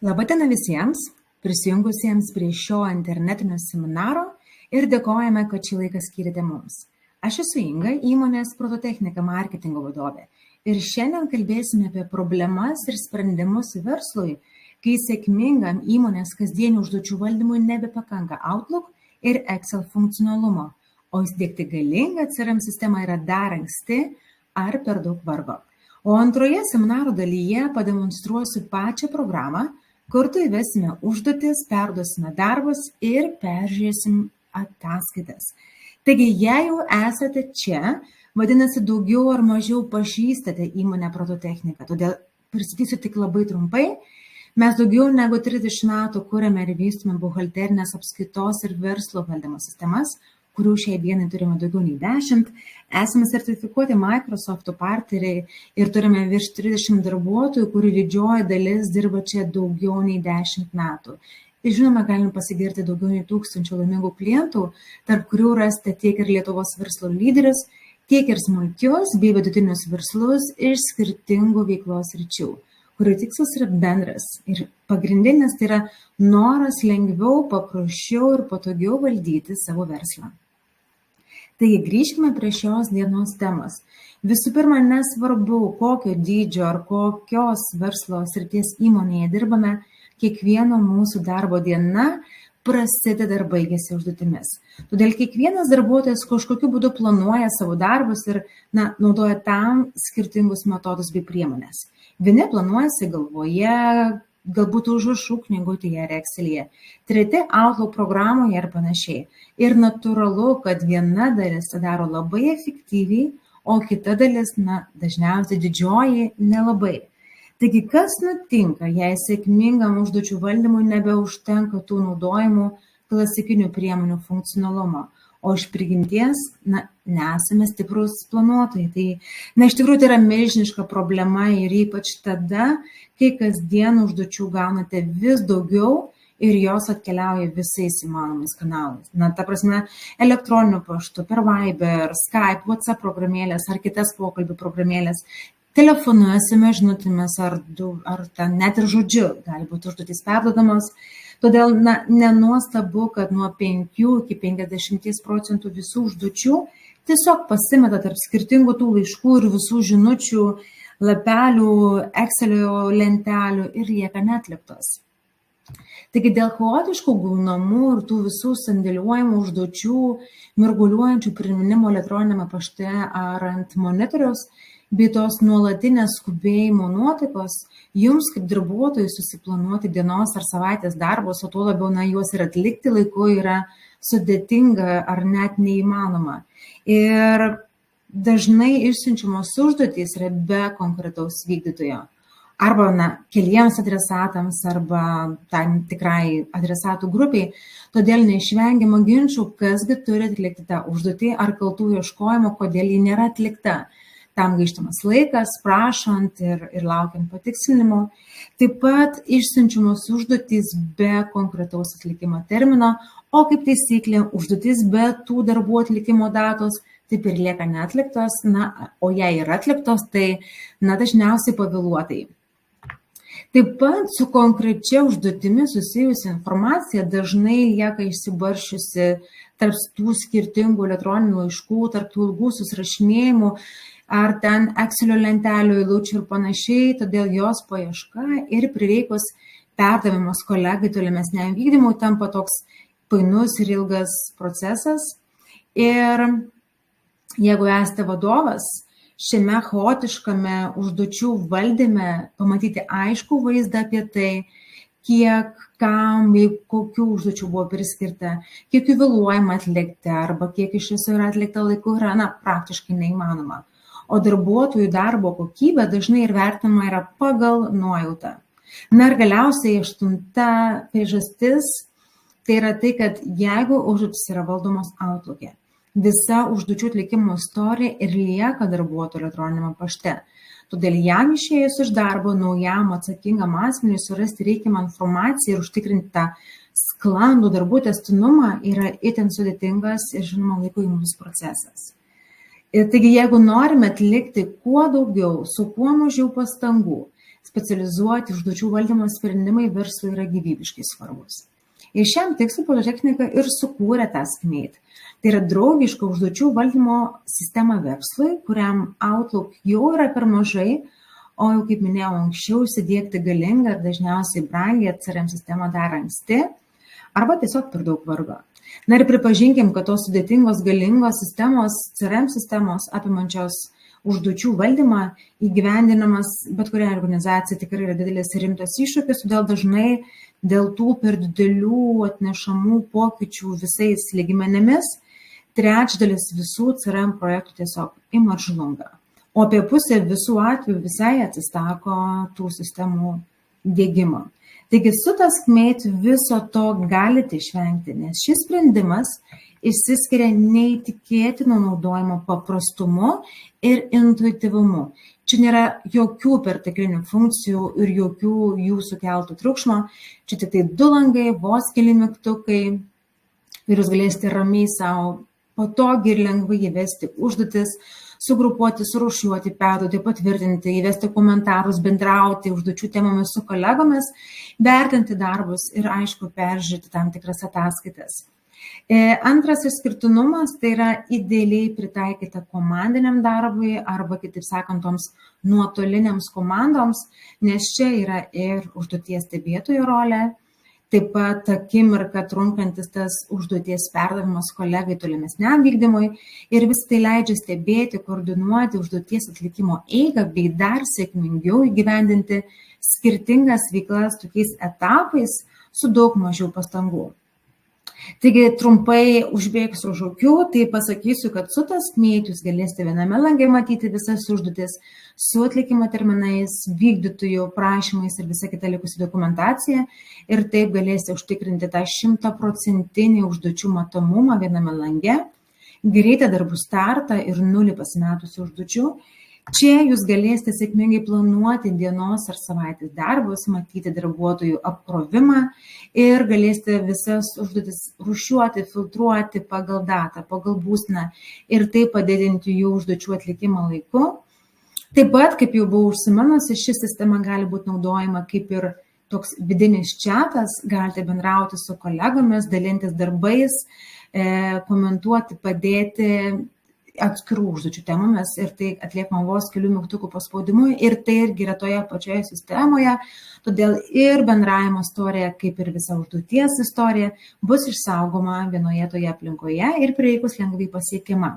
Labadiena visiems, prisijungusiems prie šio internetinio seminaro ir dėkojame, kad šį laiką skyrėte mums. Aš esu Inga, įmonės Prototechnika marketingo vadovė ir šiandien kalbėsime apie problemas ir sprendimus verslui, kai sėkmingam įmonės kasdienių užduočių valdymui nebepakanka Outlook ir Excel funkcionalumo, o įsidiegti galingą CRM sistemą yra dar anksti ar per daug vargo. O antroje seminaro dalyje pademonstruosiu pačią programą, kur tu įvesime užduotis, perduosime darbus ir peržiūrėsim ataskaitas. Taigi, jei jau esate čia, vadinasi, daugiau ar mažiau pažįstate įmonę Prototechnika. Todėl pristatysiu tik labai trumpai. Mes daugiau negu 30 metų kuriame ir vystome buhalterinės apskaitos ir verslo valdymo sistemas, kurių šiai dienai turime daugiau nei 10. Esame sertifikuoti Microsoft partneriai ir turime virš 30 darbuotojų, kurių didžioji dalis dirba čia daugiau nei 10 metų. Ir žinoma, galim pasigirti daugiau nei 1000 laimingų klientų, tarp kurių rasite tiek ir Lietuvos verslo lyderius, tiek ir smulkius bei vidutinius verslus iš skirtingų veiklos sričių, kurių tikslas yra bendras. Ir pagrindinis tai yra noras lengviau, paprasčiau ir patogiau valdyti savo verslą. Taigi grįžkime prie šios dienos temos. Visų pirma, nesvarbu, kokio dydžio ar kokios verslo srities įmonėje dirbame, kiekvieno mūsų darbo diena prasideda ir baigėsi užduotimis. Todėl kiekvienas darbuotojas kažkokiu būdu planuoja savo darbus ir naudoja tam skirtingus metodus bei priemonės. Vieni planuojasi galvoje, galbūt užrašų knygutėje ar Excel'yje, treti Outlook programoje ir panašiai. Ir natūralu, kad viena dalis tą daro labai efektyviai, o kita dalis, dažniausiai didžioji, nelabai. Taigi, kas nutinka, jei sėkmingam užduočių valdymui nebeužtenka tų naudojimų klasikinių priemonių funkcionalumo, o iš prigimties, nesame stiprus planuotojai. Tai, iš tikrųjų, tai yra milžiniška problema ir ypač tada, kai kasdien užduočių gaunate vis daugiau ir jos atkeliauja visais įmanomais kanalais. Ta prasme, elektroniniu paštu, per Viber, Skype, WhatsApp programėlės ar kitas pokalbių programėlės, telefonu, SMS žinutėmis ar ten net ir žodžiu gali būti užduotys perduodamos. Todėl nenuostabu, kad nuo 5 iki 50% visų užduočių tiesiog pasimeta tarp skirtingų tų laiškų ir visų žinučių, lapelių, Excel'io lentelių ir lieka neatliktos. Taigi dėl chaotiškų gaunamų ir tų visų sandėliuojamų užduočių, mirguliuojančių priminimo elektroninėme pašte ar ant monitoriaus, bei tos nuolatinės skubėjimo nuotaikos, jums kaip darbuotojai susiplanuoti dienos ar savaitės darbus, o tuo labiau juos ir atlikti laiku yra sudėtinga ar net neįmanoma. Ir dažnai išsiunčiamos užduotys yra be konkretaus vykdytojo. Arba keliems adresatams arba tam tikrai adresatų grupiai, todėl neišvengiama ginčių, kasgi turi atlikti tą užduotį ar kaltų ieškojimo, kodėl ji nėra atlikta. Tam gaištamas laikas, prašant ir laukiant patikslinimo. Taip pat išsiunčiamos užduotys be konkretaus atlikimo termino, o kaip taisyklė užduotys be tų darbų atlikimo datos taip ir lieka neatliktos, o jei yra atliktos, tai dažniausiai pavėluotai. Taip pat su konkrečia užduotimi susijusi informacija dažnai lieka išsibaršiusi tarp tų skirtingų elektroninių laiškų, tarp tų ilgų susirašinėjimų, ar ten Excel'io lentelių, eilučių ir panašiai, todėl jos paieška ir prireikus perdavimas kolegai tolimesniam vykdymui tampa toks painus ir ilgas procesas. Ir jeigu esate vadovas, šiame chaotiškame užduočių valdyme pamatyti aiškų vaizdą apie tai, kiek, kam, kokių užduočių buvo priskirta, kiek jų vėluojama atlikti arba kiek iš viso yra atlikta laiku, yra praktiškai neįmanoma. O darbuotojų darbo kokybė dažnai ir vertinama yra pagal nuojautą. Ir galiausiai 8 priežastis tai yra tai, kad jeigu užduotis yra valdomos Outlook'e, visa užduočių atlikimo istorija ir lieka darbuotojo elektroninėme pašte. Todėl jam išėjus iš darbo naujam atsakingam asmeniui surasti reikiamą informaciją ir užtikrinti tą sklandų darbų tęstinumą yra itin sudėtingas ir žinoma laiko imlus procesas. Ir taigi, jeigu norime atlikti kuo daugiau, su kuo mažiau pastangų, specializuoti užduočių valdymo sprendimai verslui yra gyvybiškai svarbus. Ir šiam tikslui Prototechnika ir sukūrė TaskMate. Tai yra draugiška užduočių valdymo sistema verslui, kuriam Outlook jau yra per mažai, o jau, kaip minėjau anksčiau, įsidiegti galingą ir dažniausiai brangią CRM sistemą dar anksti, arba tiesiog per daug vargo. Na ir pripažinkim, kad tos sudėtingos galingos sistemos, CRM sistemos apimančios užduočių valdymą įgyvendinamas bet kuriai organizacijai tikrai yra didelis ir rimtas iššūkis, todėl dažnai dėl tų per didelių atnešamų pokyčių visais lygmenimis trečdalis visų CRM projektų tiesiog ima ir žlunga. O apie pusę visų atvejų visai atsisako tų sistemų diegimo. Taigi su TaskMate viso to galite išvengti, nes šis sprendimas išsiskiria neįtikėtino naudojimo paprastumu ir intuityvumu. Čia nėra jokių perteklinių funkcijų ir jokių jų sukeltų triukšmo. Čia tik tai 2 langai, vos keli mygtukai ir jūs galėsite ramiai savo patogiai ir lengvai įvesti užduotis, sugrupuoti, surūšiuoti, perduoti, patvirtinti, įvesti komentarus, bendrauti užduočių temomis su kolegomis, vertinti darbus ir, aišku, peržiūrėti tam tikras ataskaitas. Antras išskirtinumas tai yra idealiai pritaikyta komandiniam darbui arba, kitaip sakant, toms nuotoliniams komandoms, nes čia yra ir užduoties stebėtojo rolė, taip pat akimirką trunkantis tas užduoties perdavimas kolegai tolimesniam vykdymui ir vis tai leidžia stebėti, koordinuoti užduoties atlikimo eigą bei dar sėkmingiau įgyvendinti skirtingas veiklas tokiais etapais su daug mažiau pastangų. Taigi trumpai užbėgsiu už akių, tai pasakysiu, kad su TaskMate jūs galėsite viename lange matyti visas užduotis su atlikimo terminais, vykdytojų prašymais ir visa kita likusi dokumentacija ir taip galėsite užtikrinti tą 100% užduočių matomumą viename lange, greitą darbų startą ir 0 pasimetusių užduočių. Čia jūs galėsite sėkmingai planuoti dienos ar savaitės darbus, matyti darbuotojų apkrovimą ir galėsite visas užduotis rūšiuoti, filtruoti pagal datą, pagal būseną ir taip padidinti jų užduočių atlikimą laiku. Taip pat, kaip jau buvau užsiminusi, ši sistema gali būti naudojama kaip ir toks vidinis čiatas, galite bendrauti su kolegomis, dalintis darbais, komentuoti, padėti atskirų užduočių temomis ir tai atliekama vos kelių mygtukų paspaudimui ir tai irgi yra toje pačioje sistemoje, todėl ir bendravimo istorija, kaip ir visa užduoties istorija, bus išsaugoma vienoje toje aplinkoje ir prireikus lengvai pasiekiama.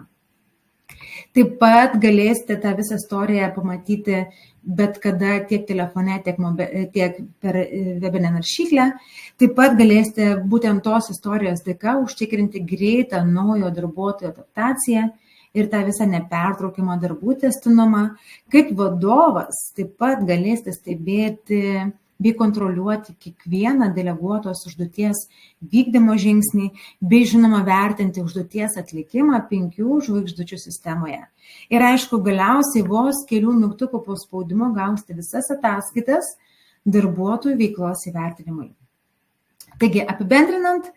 Taip pat galėsite tą visą istoriją pamatyti bet kada tiek telefone, tiek per webinę naršyklę. Taip pat galėsite būtent tos istorijos dėka užtikrinti greitą naujo darbuotojo adaptaciją ir tą visą nepertraukimą darbų tęstinumą. Kaip vadovas taip pat galėsite stebėti bei kontroliuoti kiekvieną deleguotos užduoties vykdymo žingsnį, bei žinoma vertinti užduoties atlikimą 5 žvaigždučių sistemoje. Ir aišku, galiausiai vos kelių mygtukų paspaudimo gausite visas ataskaitas darbuotojų veiklos įvertinimui. Taigi, apibendrinant,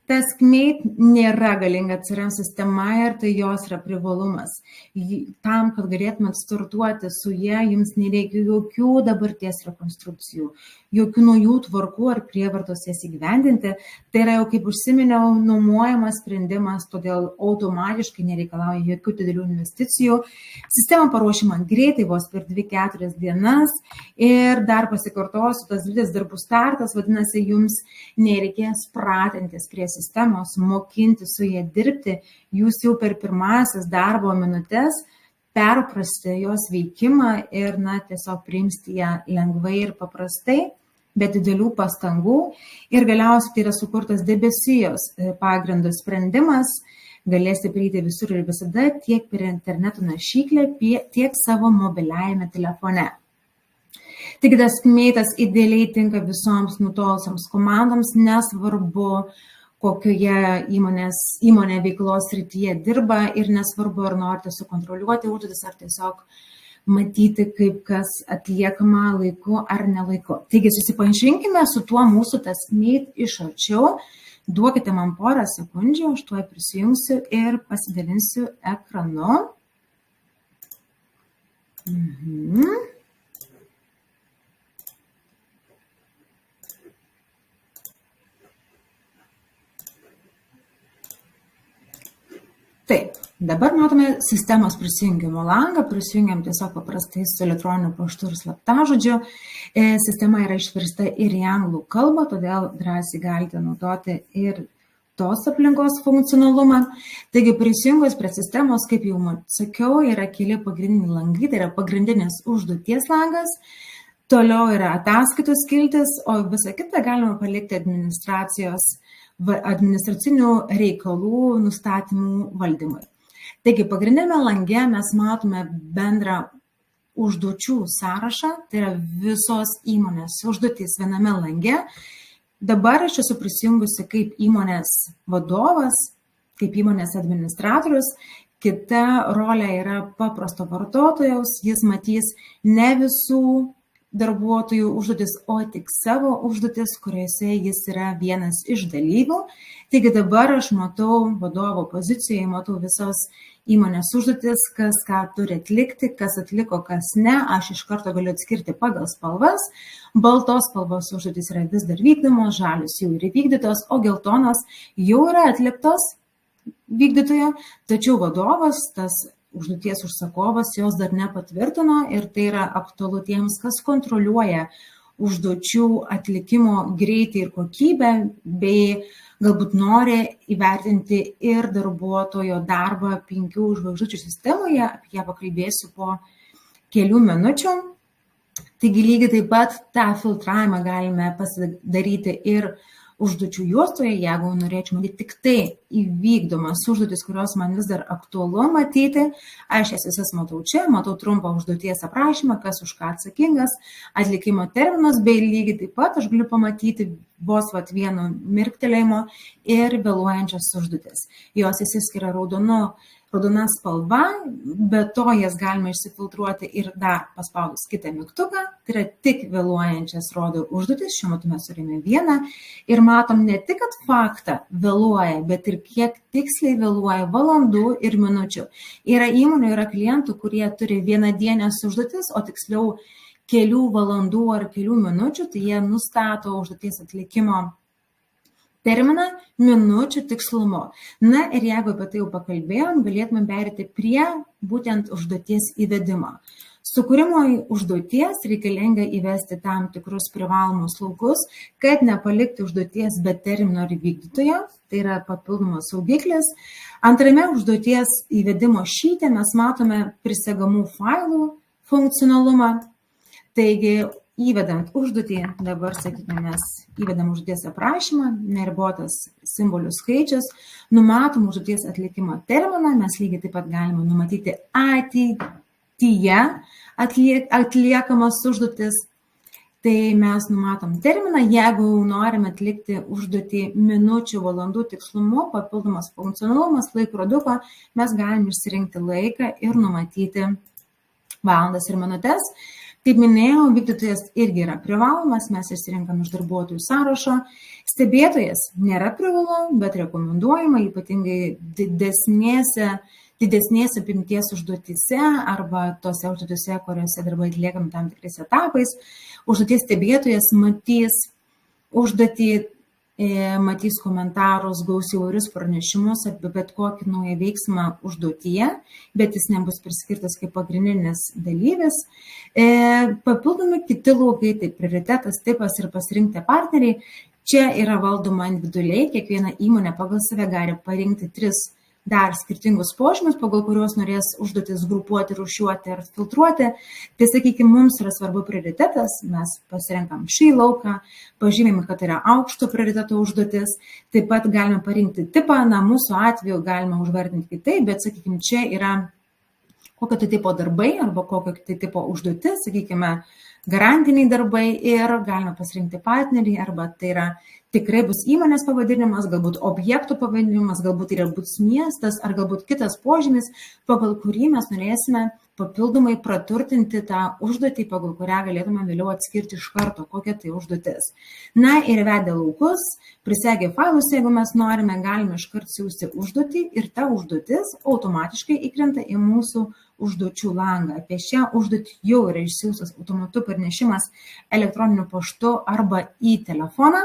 TaskMate nėra galinga CRM sistema ir tai jos yra privalumas. Tam, kad galėtumėt startuoti su ja, jums nereikia jokių dabarties rekonstrukcijų, jokių naujų tvarkų ar prievartos jas įgyvendinti. Tai yra jau, kaip užsiminiau, nuomojamas sprendimas, todėl automatiškai nereikalauja jokių didelių investicijų. Sistema paruošima greitai, vos per 2-4 dienas ir dar pasikartosiu, tas didelis darbų startas, vadinasi, jums nereikės pratintis prie sistemos, mokinti su jie dirbti, jūs jau per pirmasis darbo minutės perprasti jos veikimą ir tiesiog priimsti ją lengvai ir paprastai, be didelių pastangų. Ir galiausiai tai yra sukurtas debesijos pagrindų sprendimas, galėsite prieiti visur ir visada tiek per interneto naršyklę, tiek savo mobiliajame telefone. Taigi TaskMate idealiai tinka visoms nutolusiams komandoms, nesvarbu, kokioje įmonė veiklos srityje dirba ir nesvarbu, ar norite sukontroliuoti užduotis, ar tiesiog matyti, kaip kas atliekama laiku ar nelaiku. Taigi susipažinkime su tuo mūsų TaskMate iš arčiau. Duokite man porą sekundžių, aš tuoj prisijungsiu ir pasidalinsiu ekranu. Taip, dabar matome sistemos prisijungimo langą, prisijungiam tiesiog paprastai su elektroniniu paštu ir slaptažodžiu. Sistema yra išversta ir į anglų kalbą, todėl drąsiai galite naudoti ir tos aplinkos funkcionalumą. Taigi prisijungus prie sistemos, kaip jau sakiau, yra keli pagrindiniai langai, tai yra pagrindinės užduoties langas, toliau yra ataskaitų skiltis, o visą kitą galima palikti administracinių reikalų nustatymų valdymui. Taigi pagrindinėme lange mes matome bendrą užduočių sąrašą, tai yra visos įmonės užduotys viename lange. Dabar aš esu prisijungusi kaip įmonės vadovas, kaip įmonės administratorius. Kita rolė yra paprasto vartotojaus, jis matys ne visų darbuotojų užduotis, o tik savo užduotis, kuriuose jis yra vienas iš dalyvių. Taigi dabar aš matau vadovo pozicijoje, matau visos įmonės užduotis, kas ką turi atlikti, kas atliko, kas ne. Aš iš karto galiu atskirti pagal spalvas. Baltos spalvos užduotis yra vis dar vykdomos, žalios jau yra vykdytos, o geltonos jau yra atliktos vykdytojo, tačiau vadovas, tas užduoties užsakovas, jos dar nepatvirtino ir tai yra aktualu tiems, kas kontroliuoja užduočių atlikimo greitį ir kokybę, bei galbūt nori įvertinti ir darbuotojo darbą 5 žvaigždučių sistemoje, apie ją pakalbėsiu po kelių minučių. Taigi lygiai taip pat tą filtravimą galime pasidaryti ir užduočių juostoje, jeigu norėčiau matyti tik tai įvykdomas užduotis, kurios man vis dar aktualu matyti, aš jas visas matau čia, matau trumpą užduoties aprašymą, kas už ką atsakingas, atlikimo terminas, bei lygiai taip pat aš galiu pamatyti vos vienu mirktelėjimo ir vėluojančias užduotis. Jos išsiskiria raudona spalva, be to jas galima išsifiltruoti ir dar paspaudus kitą mygtuką, tai yra tik vėluojančias rodo užduotis, šiuo metu mes turime vieną ir matom ne tik, kad faktą vėluoja, bet ir kiek tiksliai vėluoja valandų ir minučių. Yra įmonių, yra klientų, kurie turi vienadienės užduotis, o tiksliau kelių valandų ar kelių minučių, tai jie nustato užduoties atlikimo terminą minučių tikslumu. Na ir jeigu apie tai jau pakalbėjom, galėtume perėti prie būtent užduoties įvedimo. Sukūrimui užduoties reikalinga įvesti tam tikrus privalomus laukus, kad nepalikti užduoties be termino ir vykdytojo, tai yra papildomas saugiklis. Antrame užduoties įvedimo šyte mes matome prisegamų failų funkcionalumą. Taigi, įvedant užduotį, dabar, sakykime, mes įvedam užduoties aprašymą, neribotas simbolių skaičius, numatom užduoties atlikimo terminą, mes lygiai taip pat galime numatyti ateityje atliekamas užduotis, tai mes numatom terminą, jeigu norime atlikti užduotį minučių, valandų tikslumu, papildomas funkcionalumas, laikroduko, mes galime išsirinkti laiką ir numatyti valandas ir minutes. Kaip minėjau, vykdytojas irgi yra privalomas, mes išsirinkam iš darbuotojų sąrašo. Stebėtojas nėra privalu, bet rekomenduojama, ypatingai didesnės apimties užduotyse arba tose užduotyse, kuriuose darbai atliekami tam tikrais etapais. Užduoties stebėtojas matys užduotį, matys komentarus, gaus įvairius pranešimus apie bet kokį naują veiksmą užduotyje, bet jis nebus priskirtas kaip pagrindinis dalyvis. Papildomi kiti laukai, tai prioritetas, tipas ir pasirinkti partneriai. Čia yra valdoma individualiai, kiekviena įmonė pagal save gali parinkti 3 dar skirtingus požymius, pagal kuriuos norės užduotis grupuoti, rūšiuoti ar filtruoti. Tai, sakykime, mums yra svarbu prioritetas, mes pasirenkam šį lauką, pažymime, kad yra aukšto prioriteto užduotis, taip pat galime parinkti tipą, na, mūsų atveju galime užvardinti kitaip, bet, sakykime, čia yra kokio tai tipo darbai arba kokio tai tipo užduotis, sakykime, garantiniai darbai ir galime pasirinkti partnerį, arba tai yra tikrai bus įmonės pavadinimas, galbūt objektų pavadinimas, galbūt tai yra bus miestas ar galbūt kitas požymis, pagal kurį mes norėsime papildomai praturtinti tą užduotį, pagal kurią galėtume vėliau atskirti iš karto, kokia tai užduotis. Na ir vedę laukus, prisegę failus, jeigu mes norime, galime iškart siųsti užduotį ir ta užduotis automatiškai įkrenta į mūsų užduočių langą. Apie šią užduotį jau yra išsiųstas automatu pranešimas elektroniniu paštu arba į telefoną.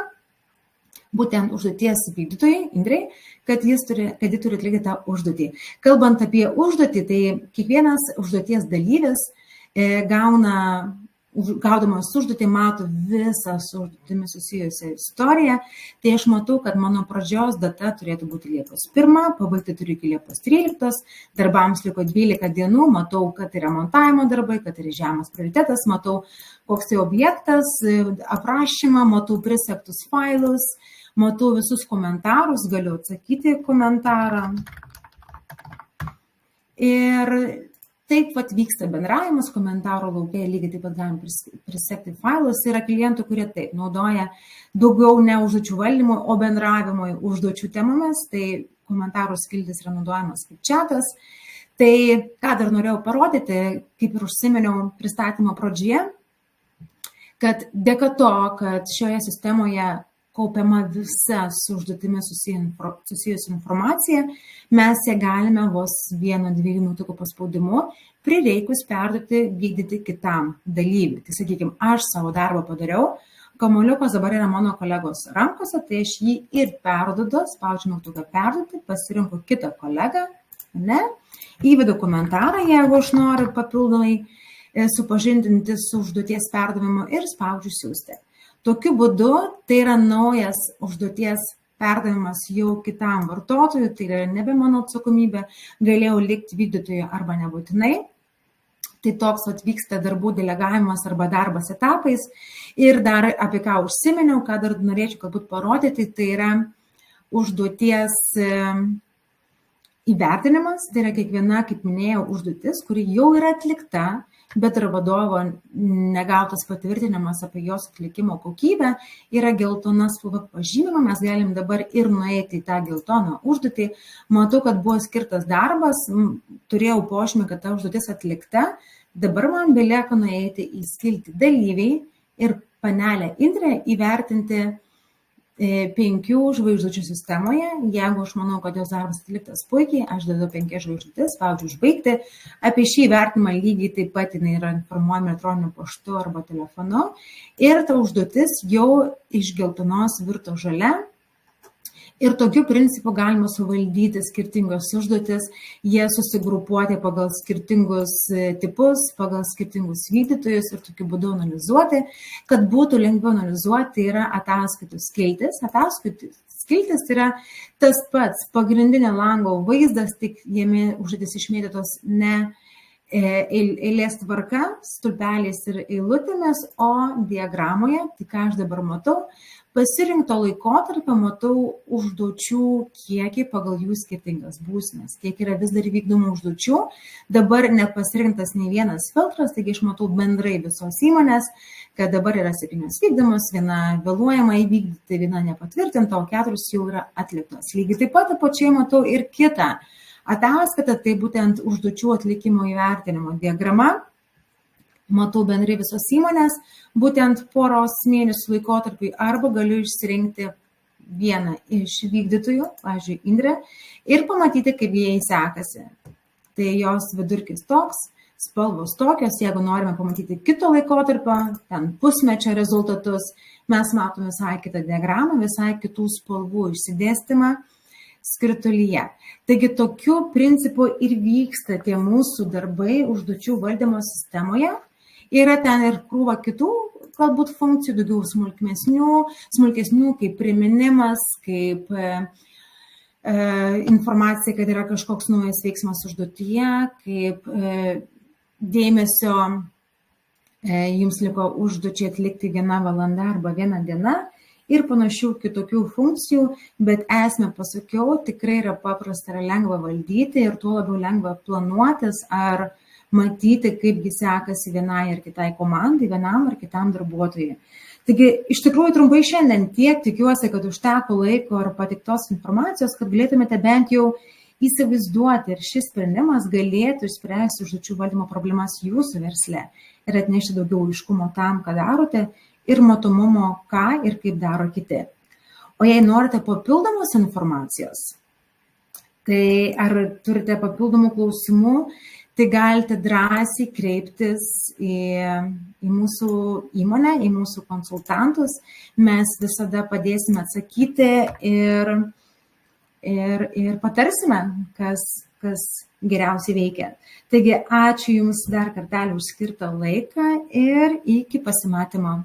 būtent užduoties vykdytojai, Indrei, kad ji turi atlikti tą užduotį. Kalbant apie užduotį, tai kiekvienas užduoties dalyvis gaudamas užduotį mato visą su užduotimi susijusią istoriją. Tai aš matau, kad mano pradžios data turėtų būti Liepos 1, pabaigti turiu iki Liepos 13, darbams liko 12 dienų, matau, kad yra montavimo darbai, kad yra žemas prioritetas, matau, koks tai objektas, aprašymą, matau prisektus failus, matau visus komentarus, galiu atsakyti komentarą. Ir taip pat vyksta bendravimas, komentarų lauke, lygiai taip pat galim prisekti failus. Yra klientų, kurie taip naudoja daugiau ne užduočių valdymui, o bendravimui užduočių temomis, tai komentarų skiltis yra naudojamas kaip čatas. Tai ką dar norėjau parodyti, kaip ir užsiminiau pristatymo pradžioje, kad dėka to, kad šioje sistemoje kaupiama visa su užduotimi susijusi informacija, mes ją galime vos 1-2 minutukų paspaudimu prireikus perduoti, vykdyti kitam dalyviui. Tai sakykime, aš savo darbą padariau, kamuoliukas dabar yra mano kolegos rankose, tai aš jį ir perduodu, spaudžiu mygtuką perduoti, pasirinku kitą kolegą, įvedu komentarą, jeigu aš noriu papildomai supažindinti su užduoties perdavimu ir spaudžiu siųsti. Tokiu būdu tai yra naujas užduoties perdavimas jau kitam vartotojui, tai yra nebe mano atsakomybė, galėjau likti vykdytoju arba nebūtinai. Tai toks vyksta darbų delegavimas arba darbas etapais. Ir dar apie ką užsiminiau, ką dar norėčiau galbūt parodyti, tai yra užduoties įvertinimas, tai yra kiekviena, kaip minėjau, užduotis, kuri jau yra atlikta, bet ir vadovo negautas patvirtinimas apie jos atlikimo kokybę, yra geltona spalva pažymima, mes galim dabar ir nueiti į tą geltoną užduotį. Matau, kad buvo skirtas darbas, turėjau požymį, kad ta užduotis atlikta, dabar man belieka nueiti į skiltį dalyviai ir panelę Indrę įvertinti 5 žvaigždučių sistemoje. Jeigu aš manau, kad jos darbas atliktas puikiai, aš dedu 5 žvaigždutes, spaudžiu užbaigti. Apie šį įvertinimą lygiai taip pat jinai yra informuojama elektroniniu paštu arba telefonu. Ir ta užduotis jau iš geltonos virto žalia. Ir tokiu principu galima suvaldyti skirtingas užduotis, jie susigrupuoti pagal skirtingus tipus, pagal skirtingus vykdytojus ir tokiu būdu analizuoti. Kad būtų lengviau analizuoti, yra ataskaitų skiltis. Ataskaitų skiltis yra tas pats pagrindinio lango vaizdas, tik jame užduotis išmėtytos ne eilės tvarka, stulpeliais ir eilutėmis, o diagramoje, tai ką aš dabar matau, pasirinkto laikotarpio matau užduočių kiekį pagal jų skirtingas būsenas, kiek yra vis dar vykdomų užduočių. Dabar nepasirinktas nei vienas filtras, taigi aš matau bendrai visos įmonės, kad dabar yra 7 vykdomos, viena vėluojama įvykdyti, viena nepatvirtinta, o 4 jau yra atliktos. Lygiai taip pat apačioje matau ir kitą ataskaitą, tai būtent užduočių atlikimo įvertinimo diagrama. Matau bendrai visos įmonės, būtent poros mėnesių laikotarpiui, arba galiu išsirinkti vieną iš vykdytojų, pavyzdžiui, Indrę, ir pamatyti, kaip jai sekasi. Tai jos vidurkis toks, spalvos tokios, jeigu norime pamatyti kito laikotarpio, ten pusmečio rezultatus, mes matome visai kitą diagramą, visai kitų spalvų išsidėstymą skritulyje. Taigi tokiu principu ir vyksta tie mūsų darbai užduočių valdymo sistemoje. Yra ten ir krūva kitų, galbūt funkcijų, daugiau smulkesnių, kaip priminimas, kaip informacija, kad yra kažkoks naujas veiksmas užduotyje, kaip dėmesio jums liko užduočiai atlikti 1 valanda arba 1 diena ir panašių kitokių funkcijų, bet esmę pasakiau, tikrai yra paprasta, yra lengva valdyti ir tuo labiau lengva planuotis ar matyti, kaipgi sekasi vienai ar kitai komandai, vienam ar kitam darbuotojui. Taigi, iš tikrųjų, trumpai šiandien tiek, tikiuosi, kad užteko laiko ar pateiktos informacijos, kad galėtumėte bent jau įsivaizduoti, ir šis sprendimas galėtų išspręsti užduočių valdymo problemas jūsų versle ir atnešti daugiau aiškumo tam, ką darote, ir matomumo, ką ir kaip daro kiti. O jei norite papildomos informacijos, Tai ar turite papildomų klausimų, tai galite drąsiai kreiptis į mūsų įmonę, į mūsų konsultantus. Mes visada padėsime atsakyti ir patarsime, kas geriausiai veikia. Taigi, ačiū Jums dar kartelį už skirtą laiką ir iki pasimatymo.